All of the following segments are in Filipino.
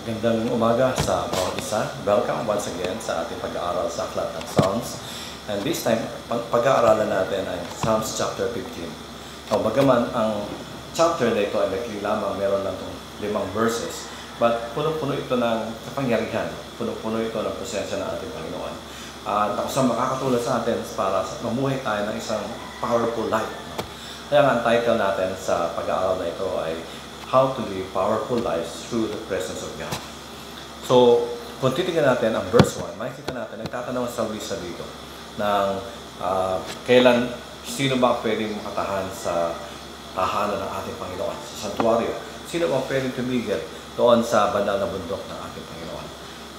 Magandang umaga sa bawat isa. Welcome once again sa ating pag-aaral sa aklat ng Psalms. And this time, pag-aaralan natin ay Psalms chapter 15. Bagaman ang chapter na ito ay maikli lamang, meron lang itong 5 verses. But puno-puno ito ng kapangyarihan. Puno-puno ito ng presensya ng ating Panginoon. At ako sa makakatulong sa atin para mamuhay tayo ng isang powerful life. Kaya nga ang title natin sa pag-aaral na ito ay How to Live Powerful Lives Through the Presence of God. So, kung titignan natin ang verse 1, makikita natin, nagtatanong sa salmista dito ng kailan, sino ba pwedeng makatahan sa tahanan ng ating Panginoon, sa santuario? Sino ba pwedeng tumigil doon sa bandang na bundok ng ating Panginoon?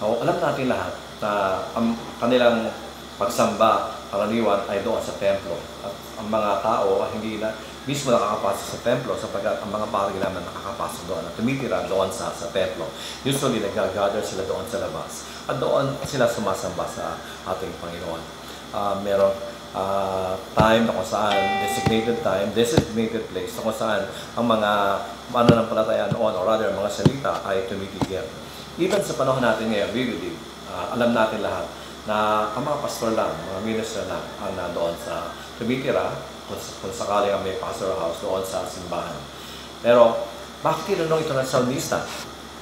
Alam natin lahat na ang kanilang pagsamba, karaniwan ay doon sa templo. At ang mga tao hindi na mismo nakakapasok sa templo sapagkat ang mga pari naman nakakapasok doon at tumitira doon sa templo. Usually, nag-gather sila doon sa labas at doon sila sumasamba sa ating Panginoon. Merong time na kung saan, designated place na kung saan ang mga mananampalataya noon or rather mga salita ay tumitigil. Even sa panahon natin ngayon, we believe, alam natin lahat na ang mga pastor lang, mga minister lang ang nandoon sa tumitira kung sakaling may pastoral house doon sa simbahan. Pero, bakit tinanong ito ng salmista?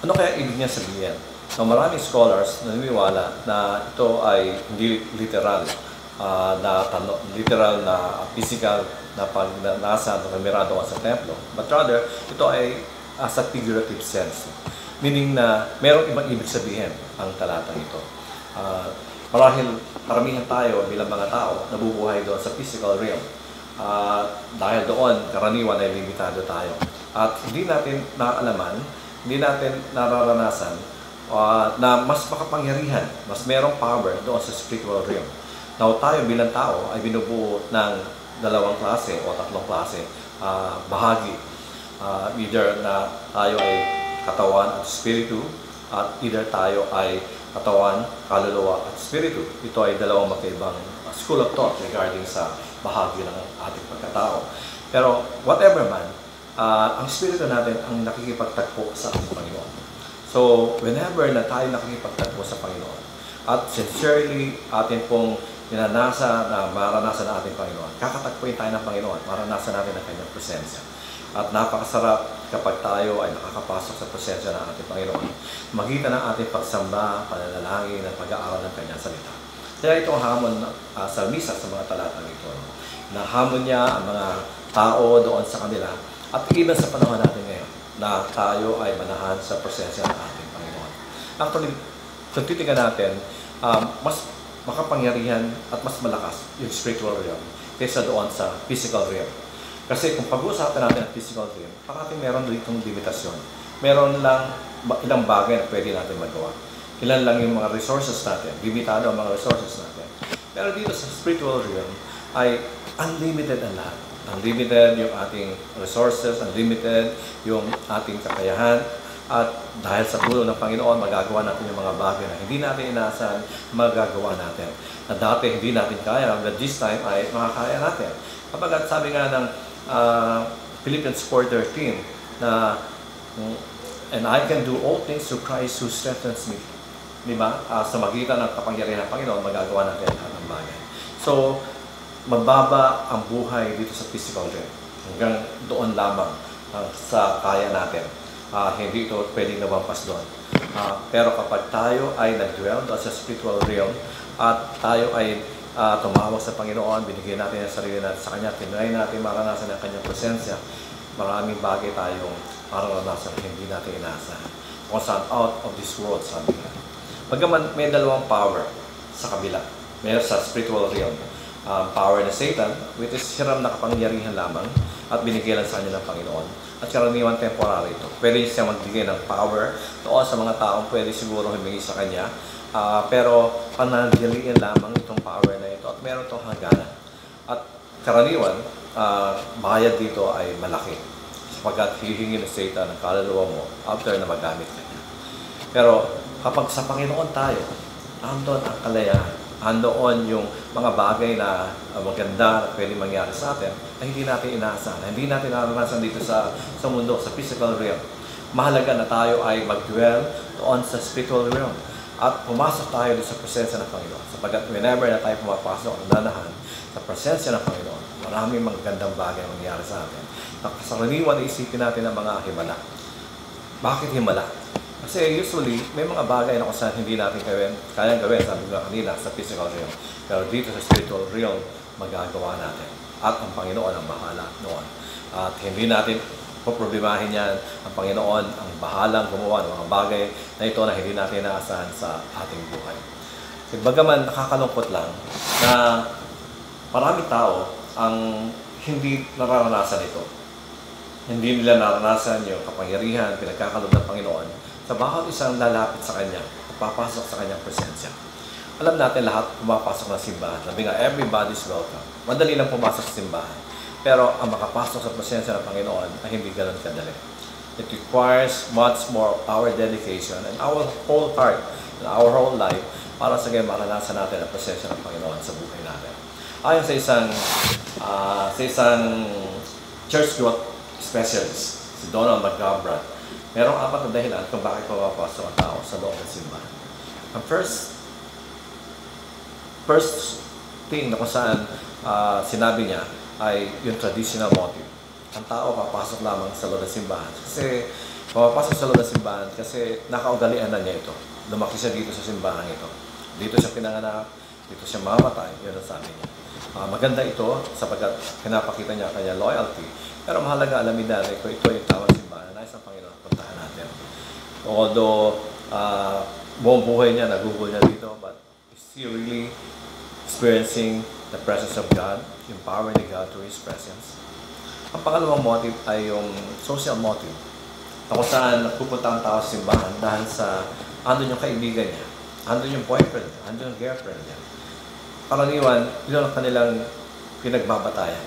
Ano kaya ibig niya sabihin? So, maraming scholars naniniwala na ito ay hindi literal na physical na pagnasa na kamera doon sa templo. But rather, ito ay as a figurative sense. Meaning na mayroong ibang ibig sabihin ang talatang ito. Marahil karamihan tayo bilang mga tao nabubuhay doon sa physical realm. Dahil doon, karaniwan ay limitado tayo. At hindi natin naalaman, hindi natin nararanasan na mas makapangyarihan, mas merong power doon sa spiritual realm. Now, tayo bilang tao ay binubuo ng 2 klase o 3 klase bahagi. Either na tayo ay katawan at spiritu, at either tayo ay katawan, kaluluwa at spiritu. Ito ay 2 magkaibang school of thought regarding sa bahagi ng ating pagkatao. Pero whatever man, ang spirito natin ang nakikipagtagpo sa ating Panginoon. So, whenever na tayo nakikipagtagpo sa Panginoon, at sincerely atin pong maranasan ng ating Panginoon, kakatagpuin tayo ng Panginoon, maranasan natin ang Kanyang presensya. At napakasarap kapag tayo ay nakakapasok sa presensya ng ating Panginoon, makita ng ating pagsamba, pananalangin, at pag-aaral ng Kanyang salita. Kaya itong hamon salmista sa mga talatang ito. Nahamon niya ang mga tao doon sa kanila. At even sa panahon natin ngayon, na tayo ay manahan sa presensya ng ating Panginoon. Actually, kung titingnan natin, mas makapangyarihan at mas malakas yung spiritual realm kaysa doon sa physical realm. Kasi kung pag-uusapan natin ang physical realm, parating meron ditong limitasyon. Meron lang ilang bagay na pwede natin magawa. Ilan lang yung mga resources natin, limitado ang mga resources natin. Pero dito sa spiritual realm ay unlimited ang lahat. Unlimited yung ating resources, unlimited yung ating kakayahan. At dahil sa tulong ng Panginoon, magagawa natin yung mga bagay na hindi natin inaasahan, magagawa natin. Na dati hindi natin kaya, but this time ay makakaya natin. Kapag sabi nga ng Philippians 4:13 na and I can do all things through Christ who strengthens me. Diba? Sa magitan ng kapangyarihan ng Panginoon, magagawa natin lahat ng bagay. So, mababa ang buhay dito sa physical realm. Hanggang doon lamang sa kaya natin. Hindi ito pwedeng nabampas doon. Pero kapag tayo ay nag-dwell doon sa spiritual realm at tayo ay tumawag sa Panginoon, binigyan natin ang sarili natin sa Kanya, tinry natin maranasan ang Kanyang presensya, maraming bagay tayong maranasan hindi natin inaasahan. Kung saan out of this world, sabi nga. Bagaman may 2 power sa kabila. May sa spiritual realm. Power na Satan, which is hiram na kapangyarihan lamang at binigyan sa kanya ng Panginoon. At karaniwan temporary ito. Pwede siya magbigay ng power doon sa mga taong pwede siguro humingi sa kanya. Pero panandaliin lamang itong power na ito at meron itong hangganan. At karaniwan, bayad dito ay malaki. Sapagkat hihingi ng Satan ang kaluluwa mo after na magamit ka niya. Pero kapag sa Panginoon tayo, andon ang kalayahan, andoon yung mga bagay na maganda na pwede mangyari sa atin na hindi natin inaasahan, hindi natin naranasan dito sa mundo, sa physical realm. mahalaga na tayo ay mag-dwell doon sa spiritual realm. At pumasok tayo doon sa presensya ng Panginoon. Sapagkat whenever na tayo pumapasok at nanahan sa presensya ng Panginoon, maraming magagandang bagay ang mangyayari sa atin. Karaniwan isipin natin ang mga himala. Bakit himala? Kasi usually, may mga bagay na kung saan hindi natin kayang gawin, sabi ko kanina, sa physical realm. Pero dito sa spiritual realm, magagawa natin. At ang Panginoon ang bahala noon. At hindi natin poproblemahin yan. Ang Panginoon ang bahalang gumawa ng mga bagay na ito na hindi natin inaasahan sa ating buhay. Bagaman nakakalungkot lang na maraming tao ang hindi nararanasan ito. Hindi nila naranasan yung kapangyarihan, pinagkakaloob ng Panginoon sa bawat isang lalapit sa Kanya at papasok sa Kanyang presensya. Alam natin lahat pumapasok ng simbahan. Sabi nga, everybody's welcome. Madali lang pumasok sa simbahan. Pero ang makapasok sa presensya ng Panginoon ay hindi ganun kadali. It requires much more our dedication and our whole heart and our whole life para sa ganyan maranasan natin ang presensya ng Panginoon sa buhay natin. Ayon sa isang church growth specialist, si Donald McGobrad, merong 4 na dahilan kung bakit pumapasok ang tao sa loob ng simbahan. Ang first thing na kung saan sinabi niya ay yung traditional motive. Ang tao papasok lamang sa loob ng simbahan. Kasi pumapasok sa loob ng simbahan kasi nakaugalian na niya ito. Lumaki siya dito sa simbahan ito. Dito siya pinanganak, dito siya mamatay. Yun ang sabi niya. Maganda ito sapagkat pinapakita niya kanya loyalty. Pero mahalaga alamin natin kung ito yung tamang simbahan na isang Panginoon puntahan natin. Although buong buhay niya, nagugol niya dito, but is he really experiencing the presence of God, yung power ni God through His presence? Ang pangalawang motive ay yung social motive. Kung saan pupunta ang tao sa simbahan dahil sa andun yung kaibigan niya, andun yung boyfriend niya, andun yung girlfriend niya. Karaniwan, yun ang kanilang pinagbabatayan.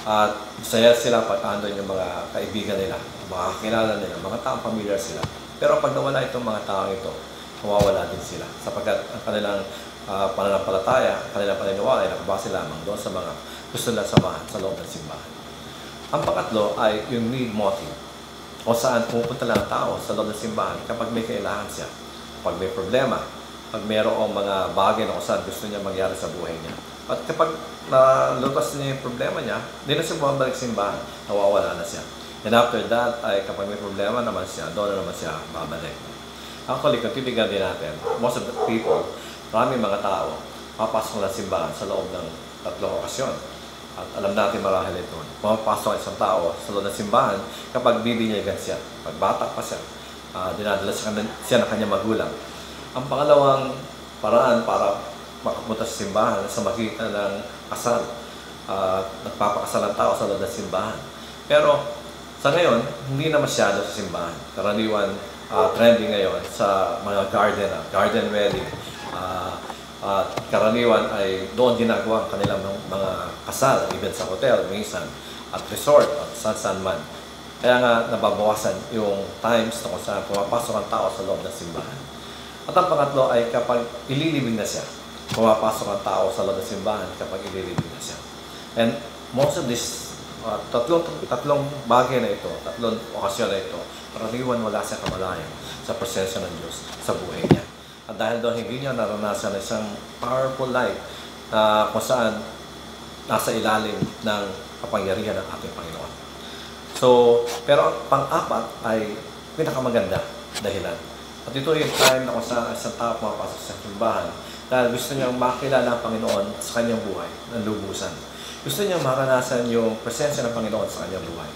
At saya sila pag andun yung mga kaibigan nila, mga kakilala nila, mga taong familiar sila. Pero pag nawala itong mga taong ito, mawawala din sila. Sapagkat ang kanilang pananampalataya, kanilang paniniwala ay nakabase lamang doon sa mga gusto nila samahan sa loob ng simbahan. Ang pangatlo ay yung need motive, o saan pupunta lang ang tao sa loob ng simbahan kapag may kailangan siya, kapag may problema, pag mayroong mga bagay na kung saan gusto niya mangyari sa buhay niya. At kapag nalutas niya yung problema niya, hindi na siya bumabalik sa simbahan, nawawala na siya. And after that, ay kapag may problema naman siya, doon na naman siya babalik. Actually, kung titigan din natin, most of the people, maraming mga tao, papasok na simbahan sa loob ng 3 okasyon. At alam natin marahil ito. Pumapasok ang isang tao sa loob ng simbahan kapag bibinyagan siya. Pag bata pa siya, dinadala siya ng kanyang magulang. Ang pangalawang paraan para makapunta sa simbahan sa magitan ng kasal. Nagpapakasal ang tao sa loob ng simbahan. Pero sa ngayon, hindi na masyado sa simbahan. Karaniwan, trending ngayon sa mga garden wedding. Karaniwan ay doon ginagawa ang kanilang mga kasal, even sa hotel, minsan, at resort, at saan man. Kaya nga nababawasan yung times na kung saan pumapasok ang tao sa loob ng simbahan. At ang pangatlo ay kapag ililibing na siya. Pumapasok ang tao sa loob ng simbahan kapag ililibing na siya. And most of this, tatlong bagay na ito, 3 okasyon na ito, karaniwan wala siya kamalayan sa presensya ng Diyos sa buhay niya. At dahil doon hindi niya naranasan isang powerful life na kung saan nasa ilalim ng kapangyarihan ng ating Panginoon. So, pero pang-apat ay pinakamaganda dahilan. At ito yung time na kung saan isang tao pumapasok sa simbahan dahil gusto niyang makilala ang Panginoon sa kanyang buhay ng lubusan. Gusto niyang maranasan yung presensya ng Panginoon sa kanyang buhay.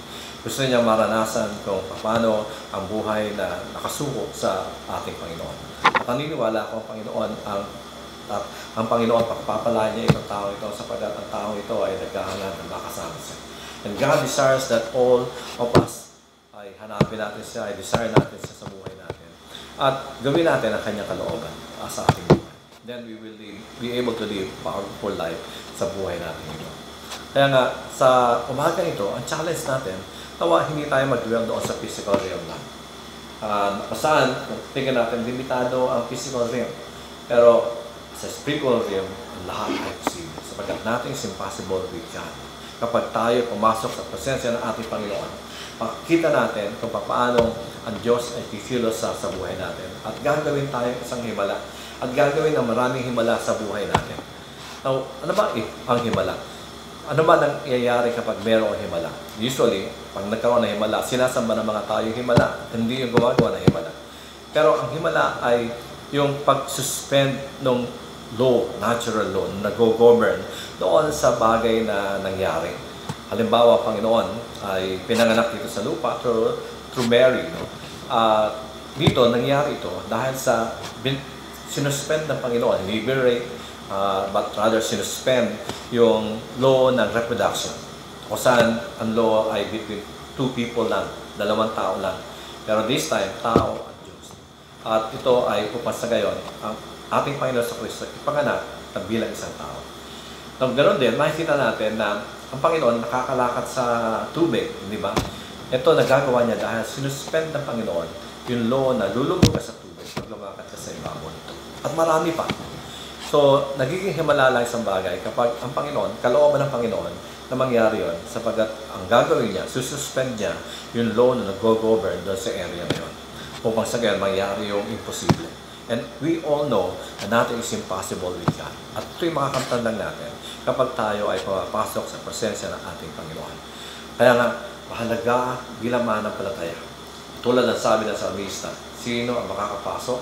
Gusto niyang maranasan kung paano ang buhay na nakasuko sa ating Panginoon. At naniniwala ko ang Panginoon pagpapala niya itong tao ito sapagkat ang tao ito ay naghahangad na makasama siya. And God desires that all of us ay hanapin natin siya, ay desire natin siya sa buhay natin. At gawin natin ang kanyang kalooban sa ating buhay. Then we will be able to live a powerful life sa buhay natin ito. Kaya nga, sa umaga ito, ang challenge natin, tawa hindi tayo mag-dwell doon sa physical realm lang. Saan, tingnan natin, limitado ang physical realm. Pero sa spiritual realm, ang lahat ay posible. Sapagkat nothing is impossible with God. Kapag tayo pumasok sa presensya ng ating Panginoon, Pakita natin kung paano ang Diyos ay kikilos sa buhay natin. At gagawin tayo isang himala. At gagawin ng maraming himala sa buhay natin. Now, ano ba ang himala? Ano ba nangyayari kapag mayroong himala? Usually, pag nagkaroon ng himala, sinasamba ng mga tao yung himala, hindi yung gumagawa ng himala. Pero ang himala ay yung pag-suspend ng law, natural law, na nag-govern doon sa bagay na nangyari. Halimbawa, Panginoon ay pinanganak dito sa lupa through Mary. No? Dito, nangyari ito dahil sa sinuspend ng Panginoon, liberate, but rather sinuspend yung law ng reproduction. Kung saan ang law ay between two people lang, dalawang tao lang. Pero this time, tao at Diyos. At ito ay upasa gayon, ang ating Panginoon sa Kristo ipanganak na bilang isang tao. Nang ganoon din, makikita natin na ang Panginoon nakakalakad sa tubig, di ba? Ito nagagawa niya dahil sinuspend ng Panginoon yung law na lulubog ka sa tubig pag lumakad ka sa ibabaw nito. At marami pa. So, nagiging himala lang isang bagay kapag ang Panginoon, kalooban ng Panginoon na mangyari yon sapagkat ang gagawin niya, sususpend niya yung law na nag-govern doon sa area na yun. Upang sa ganyan, mangyari yung imposible. And we all know na nothing is impossible with God. At ito'y makakamtan lang natin kapag tayo ay pumapasok sa presensya ng ating Panginoon. Kaya nga, mahalaga bilang mananampalataya. Tulad ng sabi ng salmista, sino ang makakapasok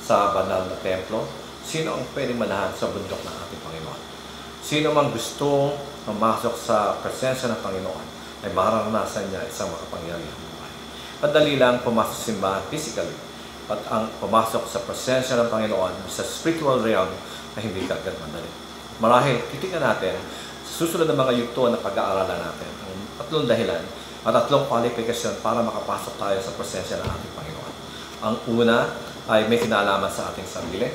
sa banal na templo? Sino ang pwedeng manahan sa bundok ng ating Panginoon? Sino mang gustong mamasok sa presensya ng Panginoon ay mararanasan niya isang makapangyarihang buhay. Madali lang pumasok sa simbahan physically, at ang pumasok sa presensya ng Panginoon sa spiritual realm na hindi kagad madali. Marahil, titingnan natin sa susunod ng mga yugto na pag-aaralan natin ang tatlong dahilan at tatlong qualification para makapasok tayo sa presensya ng ating Panginoon. Ang una ay may kinalaman sa ating sarili.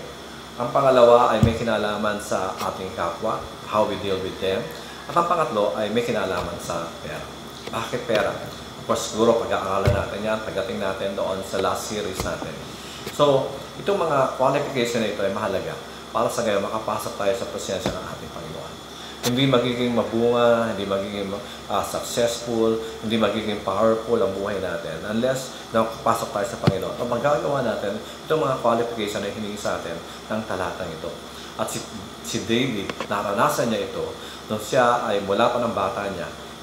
Ang pangalawa ay may kinalaman sa ating kapwa, how we deal with them. At ang pangatlo ay may kinalaman sa pera. Bakit pera? Of course, siguro pag-aaralan natin yan, pagdating natin doon sa last series natin. So, itong mga qualification na ito ay mahalaga para sa gayon makapasok tayo sa presensya ng ating Panginoon. Hindi magiging mabunga, hindi magiging successful, hindi magiging powerful ang buhay natin unless nakapasok tayo sa Panginoon. Ang magagawa natin, itong mga qualification na hiningi sa atin ng talatang ito. At si David, naranasan niya ito nung siya ay mula pa ng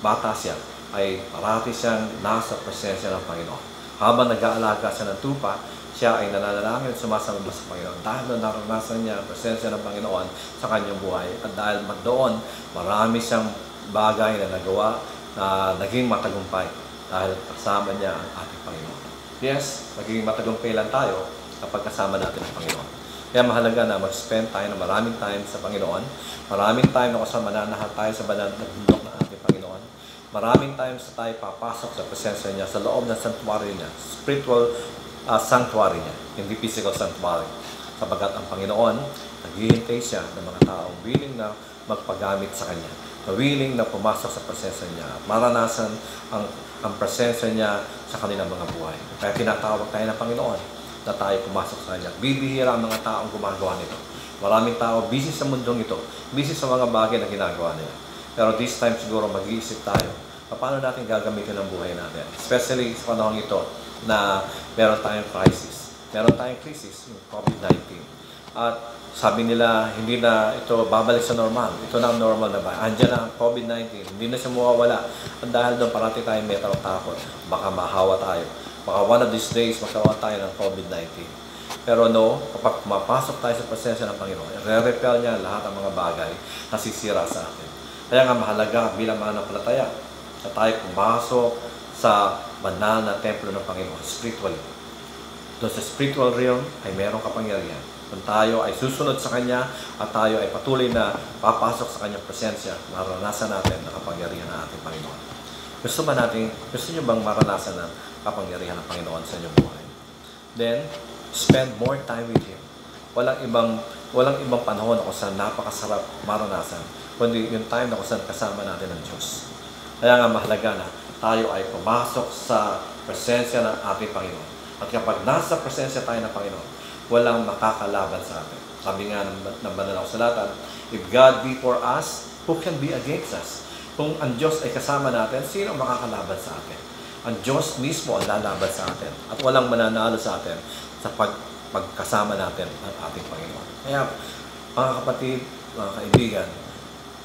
bata siya, ay parati siyang nasa presensya ng Panginoon. Habang nag-aalaga siya ng tupa, siya ay nananalangin at sumasamba sa Panginoon dahil naranasan niya ang presensya ng Panginoon sa kanyang buhay. At dahil doon, marami siyang bagay na nagawa na naging matagumpay dahil kasama niya ang ating Panginoon. Yes, magiging matagumpay lang tayo kapag kasama natin ang Panginoon. Kaya mahalaga na mag-spend tayo ng maraming time sa Panginoon, maraming time na kasama nanahal tayo sa banal na bundok ng ating Panginoon, maraming time sa tayo papasok sa presensya niya sa loob ng sanctuary niya, spiritual sanctuary niya, hindi physical sanctuary. Sapagkat ang Panginoon, naghihintay siya ng mga taong willing na magpagamit sa Kanya, na willing na pumasok sa presensya niya at maranasan ang presensya niya sa kanilang mga buhay. Kaya tinatawag tayo ng Panginoon na tayo pumasok sa Kanya. Bibihira ang mga taong gumagawa nito. Maraming tao busy sa mundong ito, busy sa mga bagay na ginagawa nila. Pero this time siguro mag-iisip tayo, paano natin gagamitin ang buhay natin? Especially sa panahon ito na meron tayong crisis. Meron tayong crisis, yung COVID-19. At sabi nila, hindi na ito babalik sa normal. Ito na ang normal na ba? Andiyan na ang COVID-19. Hindi na siya mawawala. At dahil doon, parati tayong may takot. Baka mahawa tayo. Baka one of these days, magkaroon tayo ng COVID-19. Pero no, kapag mapasok tayo sa presensya ng Panginoon, re-repel niya lahat ng mga bagay na sisira sa atin. Kaya nga mahalaga bilang mananampalataya na tayo pumasok sa banal na templo ng Panginoon, spiritually. Doon sa spiritual realm ay merong kapangyarihan. Kung tayo ay susunod sa Kanya at tayo ay patuloy na papasok sa Kanyang presensya, maranasan natin ang kapangyarihan ng ating Panginoon. Gusto nyo bang maranasan ang kapangyarihan ng Panginoon sa inyong buhay? Then, spend more time with Him. Walang ibang panahon kung saan napakasarap maranasan, kundi yung time na kung saan kasama natin ang Diyos. Kaya nga mahalaga na tayo ay pumasok sa presensya ng ating Panginoon. At kapag nasa presensya tayo ng Panginoon, walang makakalaban sa atin. Sabi nga ng banal na kasulatan, if God be for us, who can be against us? Kung ang Diyos ay kasama natin, sino ang makakalaban sa atin? Ang Diyos mismo ang lalaban sa atin at walang mananalo sa atin sa pagkasama natin ng ating Panginoon. Kaya, mga kapatid, mga kaibigan,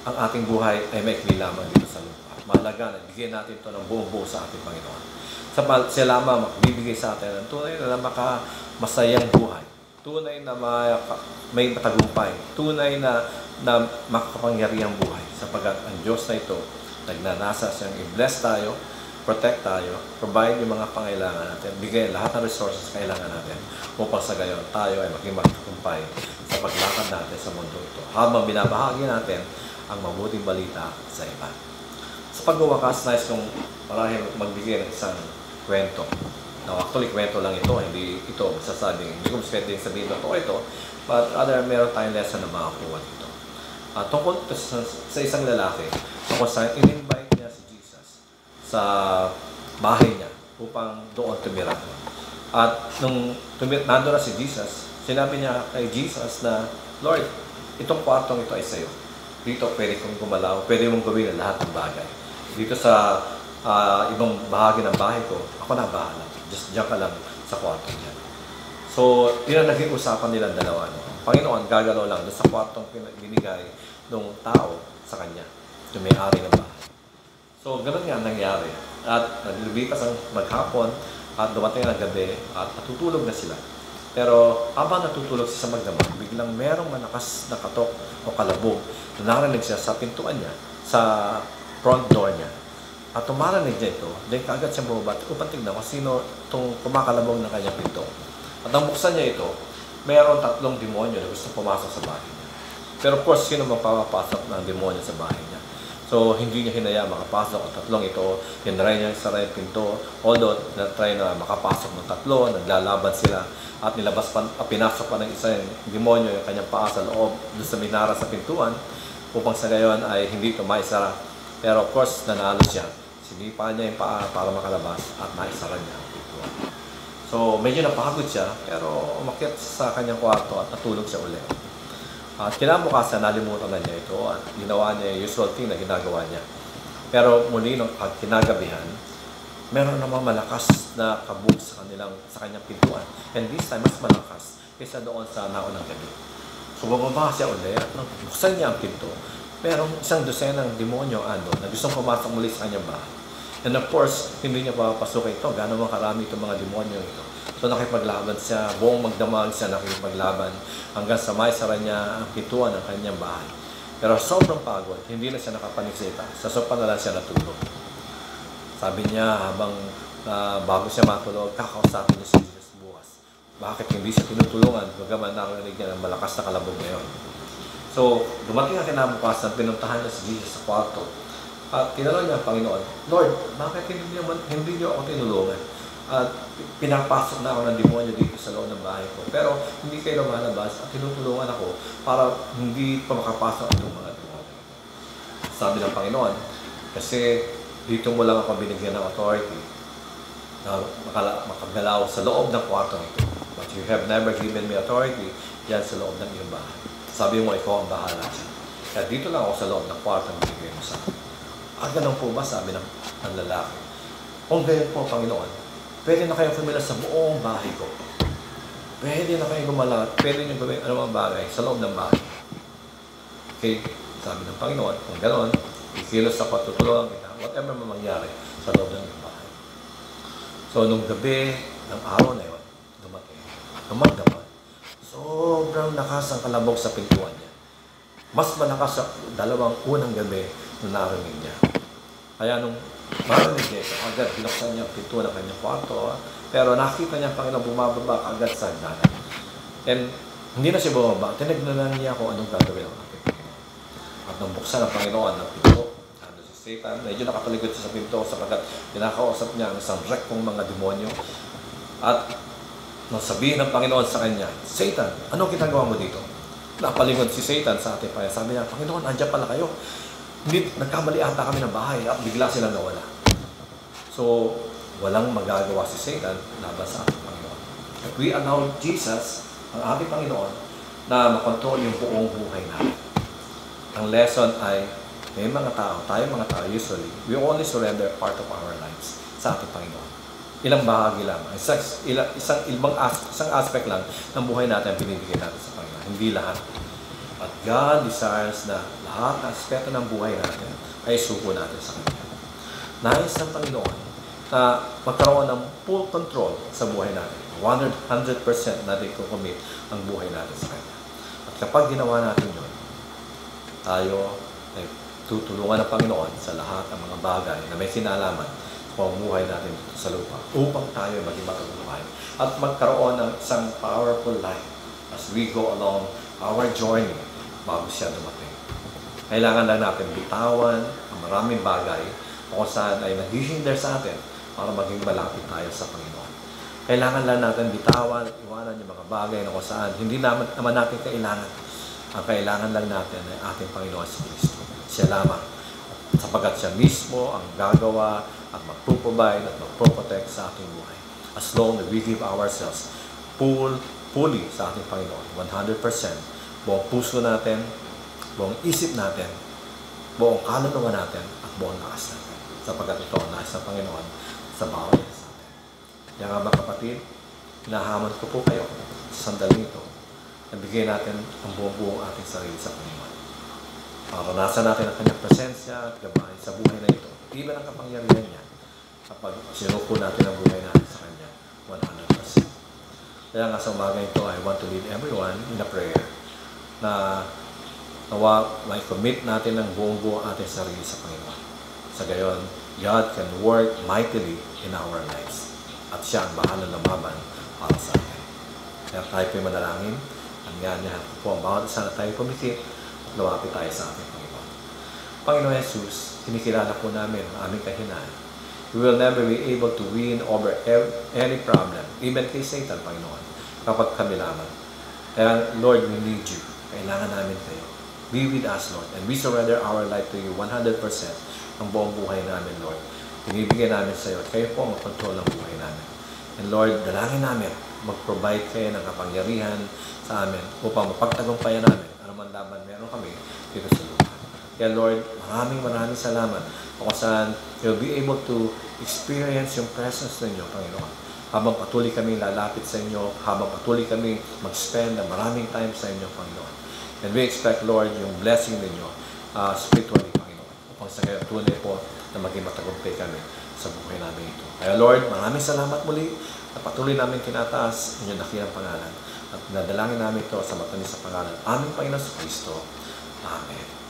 ang ating buhay ay may lamang dito sa lupa. Mahalaga na bigyan natin ito ng buong-buo sa ating Panginoon. Siya lamang magbibigay sa atin ng tunay na masayang buhay, tunay na may matagumpay, tunay na makapangyarihang buhay. Sapagkat ang Diyos na ito, nagnanasa siyang i-bless tayo, protect tayo, provide yung mga pangailangan natin, bigay lahat ng resources na kailangan natin upang sa gayon tayo ay maging matagumpay sa paglakad natin sa mundo ito. Habang binabahagi natin ang mabuting balita sa iba. Sa pagwawakas, nais kong marahil magbigay ng isang kwento. Now, actually, kwento lang ito, hindi ito hindi ko pwedeng sabihin ito, but rather meron tayong lesson na makakuha dito. Tungkol sa isang lalaki, tungkol sa in-invite niya si Jesus sa bahay niya upang doon tumira. At nung nandun na si Jesus, sinabi niya kay Jesus na, Lord, itong kwartong ito ay sa'yo. Dito pwede kong gumalaw, pwede mong gawin ang lahat ng bagay. Dito sa ibang bahagi ng bahay ko, ako na bahala. Just diyan ka lang sa kwarto niya. So, yun ang naging usapan nilang dalawa. No? Panginoon, gagalaw lang doon sa kwartong binigay ng tao sa kanya, yung may-ari ng bahay. So, ganun nga nangyari. At naglibitas ang maghapon at dumating ang gabi at natutulog na sila. Pero habang natutulog siya sa magdamag, biglang merong malakas na katok o kalabog na narinig siya sa pintuan niya, sa front door niya. At tumarinig niya ito, then kaagad siya bumaba upang tignan kung sino itong kumakalabog ng kanyang pinto. At nang buksan niya ito, mayroon 3 demonyo na gusto pumasok sa bahay niya. Pero of course, sino magpapasok ng demonyo sa bahay niya? So, hindi niya hinaya makapasok ang 3 ito. Tinry niya sa right pinto. Although, na-try na makapasok ng 3, naglalaban sila. At pinasok pa ng isang demonyo yung kanyang paa sa loob doon sa minara sa pintuan upang sa gayon ay hindi ito maisara. Pero of course, nanalo siya. Sinipa niya yung paa para makalabas at maisara niya ang pintuan. So, medyo napagod siya, pero umakyat sa kanyang kwarto at natulog siya ulit. At kinabukasan, nalimutan na niya ito at ginawa niya yung usual thing na ginagawa niya. Pero muli nung kinagabihan, meron namang malakas na kabog sa kanyang pintuan. And this time, mas malakas kaysa doon sa naunang gabi. So, bumaba siya ulit at nung buksan niya ang pinto, merong isang dosenang demonyo na gustong pumasok muli sa kanyang bahay. And of course, hindi niya papasukin ito. Gano'n mga karami itong mga demonyo ito. So nakipaglaban siya, buong magdamag siya nakipaglaban hanggang sa maisara niya ang pintuan ng kanyang bahay. Pero sobrang pagod, hindi na siya nakapanigsita. Sa sopa na lang siya natulog. Sabi niya habang bago siya matulog, kakausapin niya si Jesus bukas. Bakit hindi siya tinutulungan? Bagaman narinig niya ng malakas na kalabog ngayon. So, dumating ang kinabukasan, pinuntahan niya si Jesus sa kwarto. At tinanong niya ang Panginoon, Lord, bakit hindi niyo ako tinulungan? At pinapasok na ako ng demonyo dito sa loob ng bahay ko. Pero hindi kayo lumalabas at tinutulungan ako para hindi pa makapasok itong mga demonyo. Sabi ng Panginoon, kasi dito mo lang ako binigyan ng authority na makagalaw sa loob ng kwarto nito. But you have never given me authority yan sa loob ng iyong bahay. Sabi mo, ikaw ang bahala siya. Kaya dito lang ako sa loob ng kwarto ng binigay mo sa akin. Ganun po ba? Sabi ng lalaki. Kung ganyan po, Panginoon, pwede na kayong pumila sa buong bahay ko. Pwede na kayong gumalaw. Pwede nyo gawin anumang bagay sa loob ng bahay. Okay? Sabi ng Panginoon, kung gano'n, ikilos ako at tutulungan kita, whatever man mangyari sa loob ng bahay. So, nung gabi ng araw na yun, dumating. Dumagdaman. Sobrang lakas ang kalabog sa pintuan niya. Mas malakas sa 2 unang gabi na narinig niya. Kaya nung marinig niya ito, agad binuksan niya ang pintuan ng kanyang kwarto. Pero nakita niya ang Panginoon bumababa agad sa hagdanan. And hindi na siya bumaba. Tinignan na niya kung anong gagawin ng ating Panginoon. At nung buksan ng Panginoon ang pinto, si Satan, medyo nakatalikod siya sa pinto sapagkat pinakausap niya ang isang rekong mga demonyo. At nung sabihin ng Panginoon sa kanya, Satan, anong ginagawa mo dito? Napalingod si Satan sa ating Panginoon. Sabi niya, Panginoon, andyan pala kayo. Hindi, nagkamali ata kami ng bahay at bigla silang nawala. So, walang magagawa si Satan laban sa ating Panginoon. At we allow Jesus, ang ating Panginoon, na makontrol yung buong buhay natin. Ang lesson ay, may mga tao, tayo mga tao usually, we only surrender part of our lives sa ating Panginoon. Ilang bahagi lamang. Isang aspect lang ng buhay natin binibigay natin sa Panginoon. Hindi lahat. But God desires na lahat ng aspeto ng buhay natin ay suko natin sa Kanya. Nais ng Panginoon na magkaroon ng full control sa buhay natin. 100% natin kukumit ang buhay natin sa Kanya. At kapag ginawa natin yun, tayo ay tutulungan ng Panginoon sa lahat ng mga bagay na may kinalaman sa pamumuhay natin dito sa lupa upang tayo maging matagumpay at magkaroon ng isang powerful life as we go along our journey bago siya dumating. Kailangan lang natin bitawan ang maraming bagay kung saan ay naghihinder sa atin para maging malapit tayo sa Panginoon. Kailangan lang natin bitawan, iwanan yung mga bagay na kung saan hindi naman natin kailangan. Ang kailangan lang natin ay ating Panginoon si Kristo. Siya lamang. Sapagat siya mismo ang gagawa at magpuprovide at magproprotect sa ating buhay. As long as we give ourselves fully sa ating Panginoon, 100%, buong puso natin, buong isip natin, buong kaluluwa natin, at buong lakas natin. Sapagat ito ang nais ng Panginoon sa bawat isa sa atin. Kaya nga mga kapatid, hinahamon ko po kayo sa sandaling ito na bigyan natin ang buong ating sarili sa Panginoon. Maranasan natin ang Kanyang presensya at gabay sa buhay na ito. Iba ang kapangyarihan niya kapag sinuko natin ang buhay natin sa Kanya 100%. Kaya nga sa umaga ito, I want to lead everyone in a prayer na may commit natin ang buong ating sarili sa Panginoon. Sa gayon, God can work mightily in our lives. At siya ang bahala ng laban para sa atin. Kaya tayo po'y manalangin. Ang ganyan po ang bawat isa na tayo pumikit at lumapit tayo sa ating Panginoon. Panginoon Jesus, kinikilala po namin ang aming kahinaan. We will never be able to win over any problem, even kay Satan, Panginoon, kapag kami lamang. Kaya, Lord, we need you. Kailangan namin kayo. Be with us, Lord, and we surrender our life to you 100% ang buong buhay namin, Lord. Binibigay namin sa iyo at kayo po ang kontrol ng buhay namin. And Lord, dalangin namin, mag-provide kayo ng kapangyarihan sa amin upang mapagtagumpayan namin anuman laban meron kami dito sa lupa. Kaya Lord, maraming salamat kung saan you'll be able to experience yung presence ninyo, Panginoon. Habang patuloy kami lalapit sa inyo, habang patuloy kami mag-spend ng maraming time sa inyo, Panginoon. And we expect, Lord, yung blessing ninyo spiritually, Panginoon. Upang sa kayo tunay po na maging matagumpay kami sa buhay namin ito. Kaya Lord, maraming salamat muli na patuloy namin tinataas inyong dakilang pangalan. At nadalangin namin ito sa matamis sa pangalan aming Panginoon sa Kristo. Amen.